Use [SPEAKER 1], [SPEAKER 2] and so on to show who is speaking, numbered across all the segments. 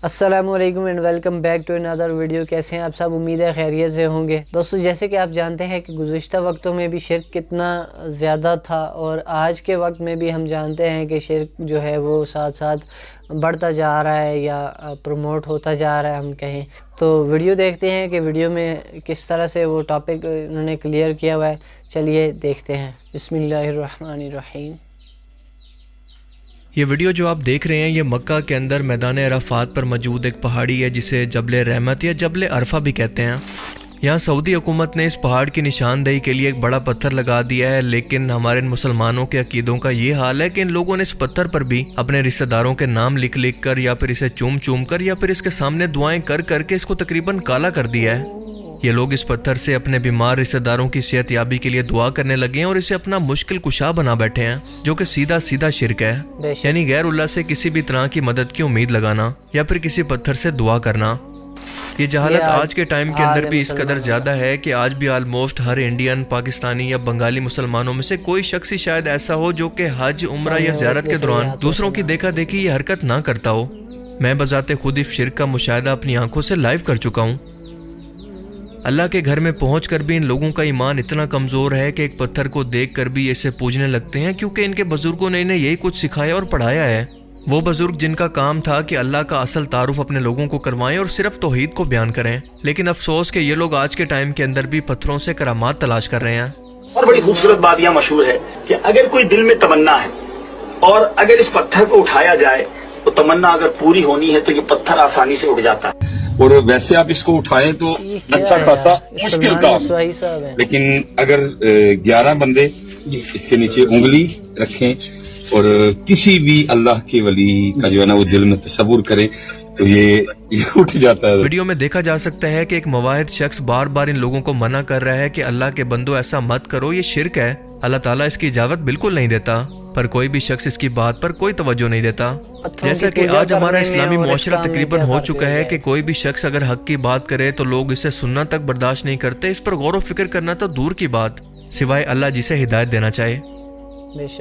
[SPEAKER 1] السلام علیکم and welcome back to another video. کیسے ہیں آپ سب؟ امید ہے خیریت سے ہوں گے۔ دوستو جیسے کہ آپ جانتے ہیں کہ گزشتہ وقتوں میں بھی شرک کتنا زیادہ تھا، اور آج کے وقت میں بھی ہم جانتے ہیں کہ شرک جو ہے وہ ساتھ ساتھ بڑھتا جا رہا ہے یا پروموٹ ہوتا جا رہا ہے ہم کہیں تو۔ ویڈیو دیکھتے ہیں کہ ویڈیو میں کس طرح سے وہ ٹاپک انہوں نے کلیئر کیا ہوا ہے۔ چلیے دیکھتے ہیں۔ بسم اللہ الرحمن الرحیم۔
[SPEAKER 2] یہ ویڈیو جو آپ دیکھ رہے ہیں یہ مکہ کے اندر میدان عرفات پر موجود ایک پہاڑی ہے جسے جبل رحمت یا جبل عرفہ بھی کہتے ہیں۔ یہاں سعودی حکومت نے اس پہاڑ کی نشاندہی کے لیے ایک بڑا پتھر لگا دیا ہے، لیکن ہمارے مسلمانوں کے عقیدوں کا یہ حال ہے کہ ان لوگوں نے اس پتھر پر بھی اپنے رشتہ داروں کے نام لکھ لکھ کر یا پھر اسے چوم چوم کر یا پھر اس کے سامنے دعائیں کر کر کے اس کو تقریباً کالا کر دیا ہے۔ یہ لوگ اس پتھر سے اپنے بیمار رشتہ داروں کی صحت یابی کے لیے دعا کرنے لگے ہیں اور اسے اپنا مشکل کشا بنا بیٹھے ہیں، جو کہ سیدھا سیدھا شرک ہے، یعنی غیر اللہ سے کسی بھی طرح کی مدد کی امید لگانا یا پھر کسی پتھر سے دعا کرنا۔ یہ جہالت آج کے ٹائم کے اندر بھی اس قدر زیادہ ہے کہ آج بھی آلموسٹ ہر انڈین، پاکستانی یا بنگالی مسلمانوں میں سے کوئی شخص ہی شاید ایسا ہو جو کہ حج، عمرہ یا زیارت کے دوران دوسروں کی دیکھا دیکھی یہ حرکت نہ کرتا ہو۔ میں بذات خود اس شرک کا مشاہدہ اپنی آنکھوں سے لائیو کر چکا ہوں۔ اللہ کے گھر میں پہنچ کر بھی ان لوگوں کا ایمان اتنا کمزور ہے کہ ایک پتھر کو دیکھ کر بھی اسے پوجنے لگتے ہیں، کیونکہ ان کے بزرگوں نے انہیں یہی کچھ سکھایا اور پڑھایا ہے۔ وہ بزرگ جن کا کام تھا کہ اللہ کا اصل تعارف اپنے لوگوں کو کروائیں اور صرف توحید کو بیان کریں، لیکن افسوس کہ یہ لوگ آج کے ٹائم کے اندر بھی پتھروں سے کرامات تلاش کر رہے ہیں۔
[SPEAKER 3] اور بڑی خوبصورت بات یہ مشہور ہے کہ اگر کوئی دل میں تمنا ہے اور اگر اس پتھر کو اٹھایا جائے تو تمنا اگر پوری ہونی ہے تو یہ پتھر آسانی سے اٹھ جاتا ہے۔
[SPEAKER 4] اور ویسے آپ اس کو اٹھائیں تو اچھا خاصا مشکل کام ہے، لیکن اگر 11 بندے اس کے نیچے انگلی رکھیں اور کسی بھی اللہ کے ولی کا جو ہے نا وہ دل میں تصور کریں تو یہ اٹھ جاتا ہے۔
[SPEAKER 2] ویڈیو میں دیکھا جا سکتا ہے کہ ایک مواحد شخص بار بار ان لوگوں کو منع کر رہا ہے کہ اللہ کے بندو ایسا مت کرو، یہ شرک ہے، اللہ تعالیٰ اس کی اجازت بالکل نہیں دیتا، پر کوئی بھی شخص اس کی بات پر کوئی توجہ نہیں دیتا۔ جیسا کہ آج ہمارا اسلامی معاشرہ تقریباً ہو چکا ہے کہ کوئی بھی شخص اگر حق کی بات کرے تو لوگ اسے سننا تک برداشت نہیں کرتے، اس پر غور و فکر کرنا تو دور کی بات، سوائے اللہ جسے ہدایت دینا چاہے۔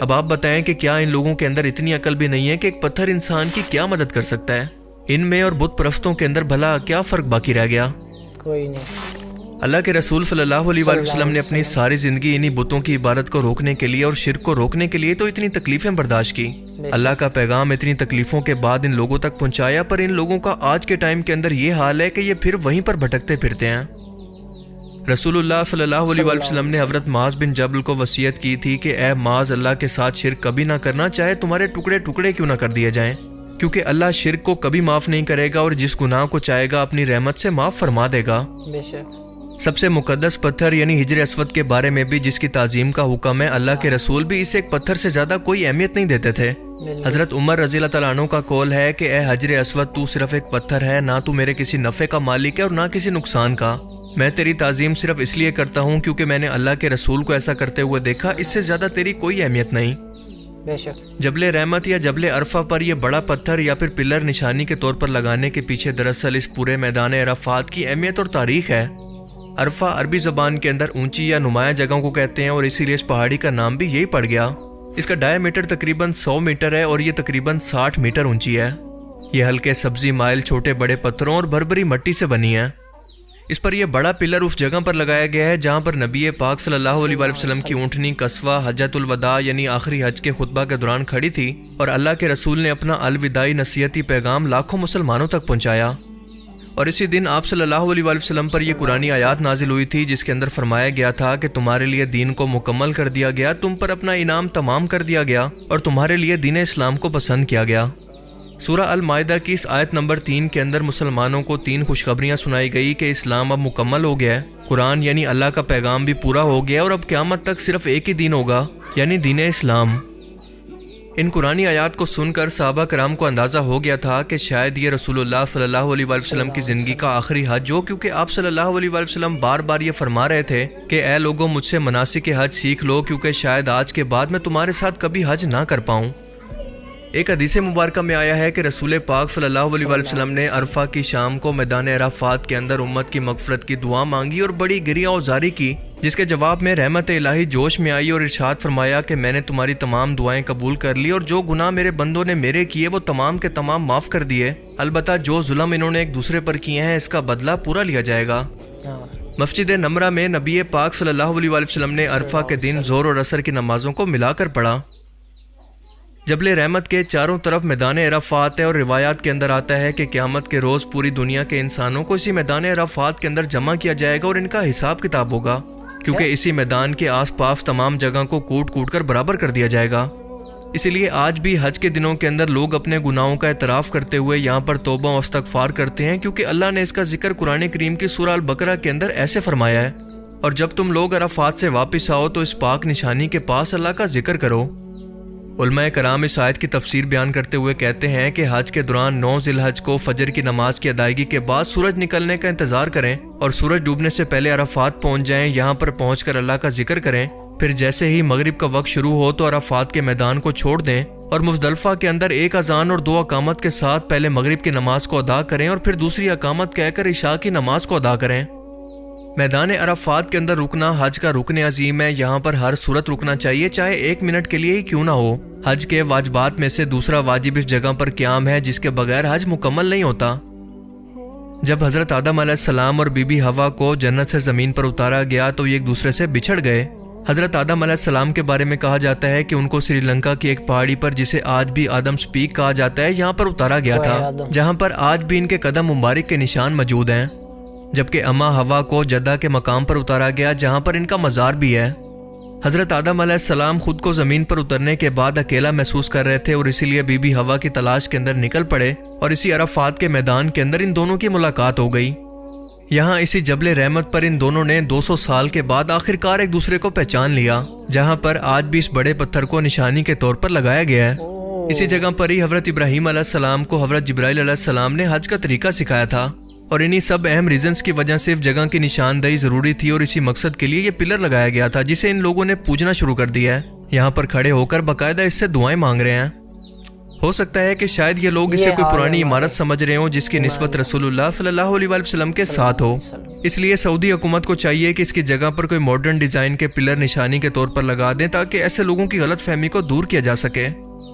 [SPEAKER 2] اب آپ بتائیں کہ کیا ان لوگوں کے اندر اتنی عقل بھی نہیں ہے کہ ایک پتھر انسان کی کیا مدد کر سکتا ہے؟ ان میں اور بت پرستوں کے اندر بھلا کیا فرق باقی رہ گیا؟
[SPEAKER 1] کوئی نہیں۔
[SPEAKER 2] اللہ کے رسول صلی اللہ علیہ وآلہ وسلم نے اپنی ساری زندگی انہی بتوں کی عبادت کو روکنے کے لیے اور شرک کو روکنے کے لیے تو اتنی تکلیفیں برداشت کی۔ اللہ کا پیغام اتنی تکلیفوں کے بعد ان لوگوں تک پہنچایا، پر ان لوگوں کا آج کے ٹائم کے اندر یہ حال ہے کہ یہ پھر وہیں پر بھٹکتے پھرتے ہیں۔ رسول اللہ صلی اللہ علیہ وآلہ وسلم نے حضرت معاذ بن جبل کو وصیت کی تھی کہ اے معاذ، اللہ کے ساتھ شرک کبھی نہ کرنا، چاہے تمہارے ٹکڑے ٹکڑے کیوں نہ کر دیے جائیں، کیونکہ اللہ شرک کو کبھی معاف نہیں کرے گا اور جس گناہ کو چاہے گا اپنی رحمت سے معاف فرما دے گا۔
[SPEAKER 1] بے شک۔
[SPEAKER 2] سب سے مقدس پتھر یعنی حجر اسود کے بارے میں بھی جس کی تعظیم کا حکم ہے، اللہ کے رسول بھی اسے ایک پتھر سے زیادہ کوئی اہمیت نہیں دیتے تھے۔ حضرت عمر رضی اللہ تعالیٰ عنہ کا قول ہے کہ اے حجر اسود، تو صرف ایک پتھر ہے، نہ تو میرے کسی نفع کا مالک ہے اور نہ کسی نقصان کا، میں تیری تعظیم صرف اس لیے کرتا ہوں کیونکہ میں نے اللہ کے رسول کو ایسا کرتے ہوئے دیکھا، اس سے زیادہ تیری کوئی اہمیت نہیں۔
[SPEAKER 1] بے شک۔
[SPEAKER 2] جبل رحمت یا جبل عرفہ پر یہ بڑا پتھر یا پھر پلر نشانی کے طور پر لگانے کے پیچھے دراصل اس پورے میدان عرفات کی اہمیت اور تاریخ ہے۔ عرفہ عربی زبان کے اندر اونچی یا نمایاں جگہوں کو کہتے ہیں اور اسی لیے اس پہاڑی کا نام بھی یہی پڑ گیا۔ اس کا ڈایا میٹر تقریباً 100 میٹر ہے اور یہ تقریباً 60 میٹر اونچی ہے۔ یہ ہلکے سبزی مائل چھوٹے بڑے پتھروں اور بھربھری مٹی سے بنی ہے۔ اس پر یہ بڑا پلر اس جگہ پر لگایا گیا ہے جہاں پر نبی پاک صلی اللہ علیہ وآلہ وسلم کی اونٹنی قصوہ حجۃ الوداع یعنی آخری حج کے خطبہ کے دوران کھڑی تھی، اور اللہ کے رسول نے اپنا الوداعی نصیحتی پیغام لاکھوں مسلمانوں تک پہنچایا۔ اور اسی دن آپ صلی اللہ علیہ وآلہ وسلم پر یہ قرآنی آیات نازل ہوئی تھی جس کے اندر فرمایا گیا تھا کہ تمہارے لیے دین کو مکمل کر دیا گیا، تم پر اپنا انعام تمام کر دیا گیا اور تمہارے لیے دین اسلام کو پسند کیا گیا۔ سورہ المائدہ کی اس آیت نمبر 3 کے اندر مسلمانوں کو 3 خوشخبریاں سنائی گئی کہ اسلام اب مکمل ہو گیا ہے، قرآن یعنی اللہ کا پیغام بھی پورا ہو گیا اور اب قیامت تک صرف ایک ہی دین ہوگا یعنی دین اسلام۔ ان قرآنی آیات کو سن کر صحابہ کرام کو اندازہ ہو گیا تھا کہ شاید یہ رسول اللہ صلی اللہ علیہ وآلہ وسلم کی زندگی کا آخری حج ہو، کیونکہ آپ صلی اللہ علیہ وآلہ وسلم بار بار یہ فرما رہے تھے کہ اے لوگوں، مجھ سے مناسک حج سیکھ لو، کیونکہ شاید آج کے بعد میں تمہارے ساتھ کبھی حج نہ کر پاؤں۔ ایک حدیث مبارکہ میں آیا ہے کہ رسول پاک صلی اللہ علیہ وآلہ وسلم نے عرفہ کی شام کو میدان عرفات کے اندر امت کی مغفرت کی دعا مانگی اور بڑی گریہ و زاری کی، جس کے جواب میں رحمت الہی جوش میں آئی اور ارشاد فرمایا کہ میں نے تمہاری تمام دعائیں قبول کر لی اور جو گناہ میرے بندوں نے میرے کیے وہ تمام کے تمام معاف کر دیے، البتہ جو ظلم انہوں نے ایک دوسرے پر کیے ہیں اس کا بدلہ پورا لیا جائے گا۔ مسجد نمرہ میں نبی پاک صلی اللہ علیہ وآلہ وسلم نے عرفہ کے دن ظہر اور عصر کی نمازوں کو ملا کر پڑھا۔ جبل رحمت کے چاروں طرف میدان عرفات ہے اور روایات کے اندر آتا ہے کہ قیامت کے روز پوری دنیا کے انسانوں کو اسی میدان عرفات کے اندر جمع کیا جائے گا اور ان کا حساب کتاب ہوگا، کیونکہ اسی میدان کے آس پاس تمام جگہ کو کوٹ کوٹ کر برابر کر دیا جائے گا۔ اسی لیے آج بھی حج کے دنوں کے اندر لوگ اپنے گناہوں کا اعتراف کرتے ہوئے یہاں پر توبہ و استغفار کرتے ہیں، کیونکہ اللہ نے اس کا ذکر قرآن کریم کی سورہ البقرہ کے اندر ایسے فرمایا ہے، اور جب تم لوگ عرفات سے واپس آؤ تو اس پاک نشانی کے پاس اللہ کا ذکر کرو۔ علماء کرام اس آیت کی تفسیر بیان کرتے ہوئے کہتے ہیں کہ حج کے دوران 9 ذی الحج کو فجر کی نماز کی ادائیگی کے بعد سورج نکلنے کا انتظار کریں اور سورج ڈوبنے سے پہلے عرفات پہنچ جائیں، یہاں پر پہنچ کر اللہ کا ذکر کریں، پھر جیسے ہی مغرب کا وقت شروع ہو تو عرفات کے میدان کو چھوڑ دیں اور مزدلفہ کے اندر ایک اذان اور 2 اقامت کے ساتھ پہلے مغرب کی نماز کو ادا کریں اور پھر دوسری اقامت کہہ کر عشاء کی نماز کو ادا کریں۔ میدان عرفات کے اندر رکنا حج کا رکن عظیم ہے، یہاں پر ہر صورت رکنا چاہیے، چاہے 1 منٹ کے لیے ہی کیوں نہ ہو۔ حج کے واجبات میں سے دوسرا واجب اس جگہ پر قیام ہے، جس کے بغیر حج مکمل نہیں ہوتا۔ جب حضرت آدم علیہ السلام اور بی بی حوا کو جنت سے زمین پر اتارا گیا تو یہ ایک دوسرے سے بچھڑ گئے۔ حضرت آدم علیہ السلام کے بارے میں کہا جاتا ہے کہ ان کو سری لنکا کی ایک پہاڑی پر، جسے آج بھی آدمز پیک کہا جاتا ہے، یہاں پر اتارا گیا تھا، جہاں پر آج بھی ان کے قدم مبارک کے نشان موجود ہیں، جبکہ اما حوا کو جدہ کے مقام پر اتارا گیا جہاں پر ان کا مزار بھی ہے۔ حضرت آدم علیہ السلام خود کو زمین پر اترنے کے بعد اکیلا محسوس کر رہے تھے اور اسی لیے بی بی حوا کی تلاش کے اندر نکل پڑے اور اسی عرفات کے میدان کے اندر ان دونوں کی ملاقات ہو گئی۔ یہاں اسی جبل رحمت پر ان دونوں نے 200 سال کے بعد آخرکار ایک دوسرے کو پہچان لیا، جہاں پر آج بھی اس بڑے پتھر کو نشانی کے طور پر لگایا گیا ہے۔ اسی جگہ پر ہی حضرت ابراہیم علیہ السلام کو حضرت جبرائیل علیہ السلام نے حج کا طریقہ سکھایا تھا، اور انہی سب اہم ریزنز کی وجہ سے اس جگہ کی نشاندہی ضروری تھی اور اسی مقصد کے لیے یہ پلر لگایا گیا تھا، جسے ان لوگوں نے پوجنا شروع کر دیا ہے۔ یہاں پر کھڑے ہو کر باقاعدہ اس سے دعائیں مانگ رہے ہیں۔ ہو سکتا ہے کہ شاید یہ لوگ اسے کوئی پرانی عمارت سمجھ رہے ہوں جس کی نسبت رسول اللہ صلی اللہ علیہ وآلہ وسلم کے ساتھ ہو، اس لیے سعودی حکومت کو چاہیے کہ اس کی جگہ پر کوئی ماڈرن ڈیزائن کے پلر نشانی کے طور پر لگا دیں تاکہ ایسے لوگوں کی غلط فہمی کو دور کیا جا سکے،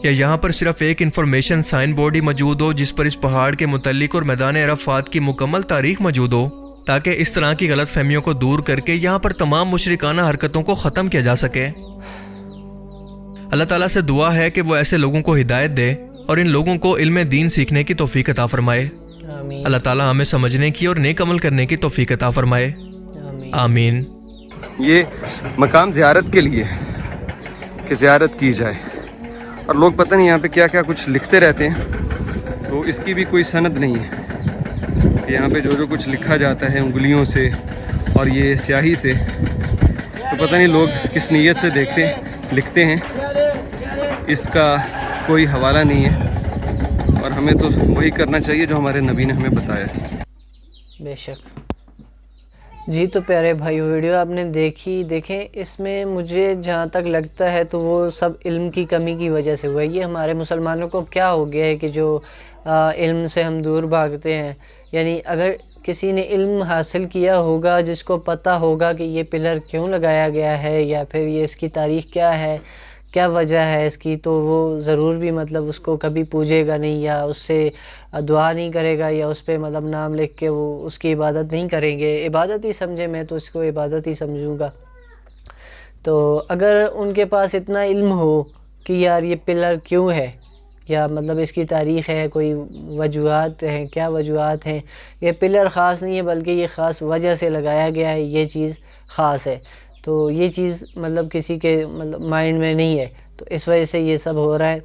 [SPEAKER 2] یا یہاں پر صرف ایک انفارمیشن سائن بورڈ ہی موجود ہو جس پر اس پہاڑ کے متعلق اور میدان عرفات کی مکمل تاریخ موجود ہو، تاکہ اس طرح کی غلط فہمیوں کو دور کر کے یہاں پر تمام مشرکانہ حرکتوں کو ختم کیا جا سکے۔ اللہ تعالیٰ سے دعا ہے کہ وہ ایسے لوگوں کو ہدایت دے اور ان لوگوں کو علم دین سیکھنے کی توفیق عطا فرمائے۔ اللہ تعالیٰ ہمیں سمجھنے کی اور نیک عمل کرنے کی توفیق عطا فرمائے، آمین۔
[SPEAKER 5] یہ مقام زیارت کے لیے کہ زیارت کی جائے، اور لوگ پتہ نہیں یہاں پہ کیا کیا کچھ لکھتے رہتے ہیں، تو اس کی بھی کوئی سند نہیں ہے کہ یہاں پہ جو کچھ لکھا جاتا ہے انگلیوں سے اور یہ سیاہی سے، تو پتہ نہیں لوگ کس نیت سے لکھتے ہیں، اس کا کوئی حوالہ نہیں ہے، اور ہمیں تو وہی کرنا چاہیے جو ہمارے نبی نے ہمیں بتایا ہے۔
[SPEAKER 1] بے شک جی۔ تو پیارے بھائی ویڈیو آپ نے دیکھیں اس میں مجھے جہاں تک لگتا ہے تو وہ سب علم کی کمی کی وجہ سے ہوا ہے۔ یہ ہمارے مسلمانوں کو کیا ہو گیا ہے کہ جو علم سے ہم دور بھاگتے ہیں، یعنی اگر کسی نے علم حاصل کیا ہوگا، جس کو پتہ ہوگا کہ یہ پلر کیوں لگایا گیا ہے یا پھر یہ اس کی تاریخ کیا ہے، کیا وجہ ہے اس کی، تو وہ ضرور بھی مطلب اس کو کبھی پوجے گا نہیں، یا اس سے دعا نہیں کرے گا، یا اس پہ مطلب نام لکھ کے وہ اس کی عبادت نہیں کریں گے۔ عبادت ہی سمجھے، میں تو اس کو عبادت ہی سمجھوں گا۔ تو اگر ان کے پاس اتنا علم ہو کہ یار یہ پلر کیوں ہے، یا مطلب اس کی تاریخ ہے، کوئی وجوہات ہیں، کیا وجوہات ہیں، یہ پلر خاص نہیں ہے بلکہ یہ خاص وجہ سے لگایا گیا ہے، یہ چیز خاص ہے، تو یہ چیز مطلب کسی کے مطلب مائنڈ میں نہیں ہے، تو اس وجہ سے یہ سب ہو رہا ہے۔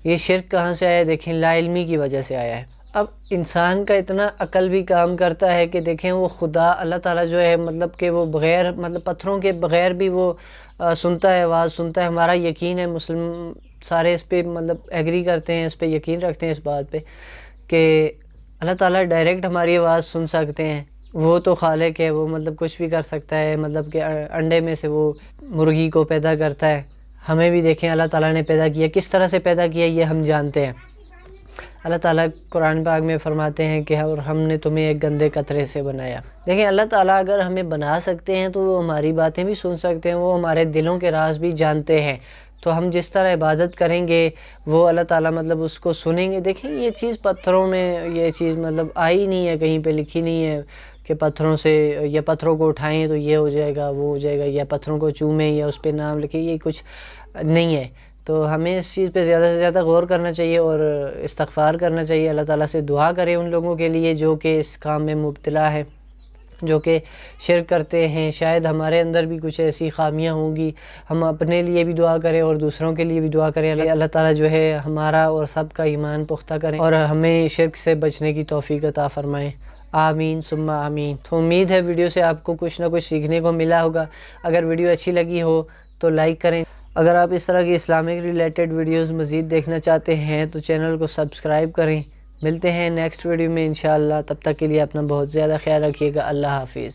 [SPEAKER 1] یہ شرک کہاں سے آیا؟ دیکھیں لا علمی کی وجہ سے آیا ہے۔ اب انسان کا اتنا عقل بھی کام کرتا ہے کہ دیکھیں وہ خدا اللہ تعالیٰ جو ہے مطلب کہ وہ بغیر مطلب پتھروں کے بغیر بھی وہ سنتا ہے، آواز سنتا ہے۔ ہمارا یقین ہے، مسلم سارے اس پہ مطلب ایگری کرتے ہیں، اس پہ یقین رکھتے ہیں اس بات پہ کہ اللہ تعالیٰ ڈائریکٹ ہماری آواز سن سکتے ہیں۔ وہ تو خالق ہے، وہ مطلب کچھ بھی کر سکتا ہے، مطلب کہ انڈے میں سے وہ مرغی کو پیدا کرتا ہے، ہمیں بھی دیکھیں اللہ تعالیٰ نے پیدا کیا، کس طرح سے پیدا کیا یہ ہم جانتے ہیں۔ اللہ تعالیٰ قرآن پاک میں فرماتے ہیں کہ اور ہم نے تمہیں ایک گندے قطرے سے بنایا۔ دیکھیں اللہ تعالیٰ اگر ہمیں بنا سکتے ہیں تو وہ ہماری باتیں بھی سن سکتے ہیں، وہ ہمارے دلوں کے راز بھی جانتے ہیں، تو ہم جس طرح عبادت کریں گے وہ اللہ تعالیٰ مطلب اس کو سنیں گے۔ دیکھیں یہ چیز پتھروں میں یہ چیز مطلب آئی نہیں ہے، کہیں پہ لکھی نہیں ہے کہ پتھروں سے یا پتھروں کو اٹھائیں تو یہ ہو جائے گا وہ ہو جائے گا، یا پتھروں کو چومیں یا اس پہ نام لکھیں، یہ کچھ نہیں ہے۔ تو ہمیں اس چیز پہ زیادہ سے زیادہ غور کرنا چاہیے اور استغفار کرنا چاہیے، اللہ تعالیٰ سے دعا کریں ان لوگوں کے لیے جو کہ اس کام میں مبتلا ہے، جو کہ شرک کرتے ہیں۔ شاید ہمارے اندر بھی کچھ ایسی خامیاں ہوں گی، ہم اپنے لیے بھی دعا کریں اور دوسروں کے لیے بھی دعا کریں، اللہ تعالیٰ جو ہے ہمارا اور سب کا ایمان پختہ کریں اور ہمیں شرک سے بچنے کی توفیق عطا فرمائیں۔ آمین ثم آمین۔ تو امید ہے ویڈیو سے آپ کو کچھ نہ کچھ سیکھنے کو ملا ہوگا۔ اگر ویڈیو اچھی لگی ہو تو لائک کریں۔ اگر آپ اس طرح کی اسلامک ریلیٹڈ ویڈیوز مزید دیکھنا چاہتے ہیں تو چینل کو سبسکرائب کریں۔ ملتے ہیں نیکسٹ ویڈیو میں انشاءاللہ، تب تک کے لیے اپنا بہت زیادہ خیال رکھیے گا۔ اللہ حافظ۔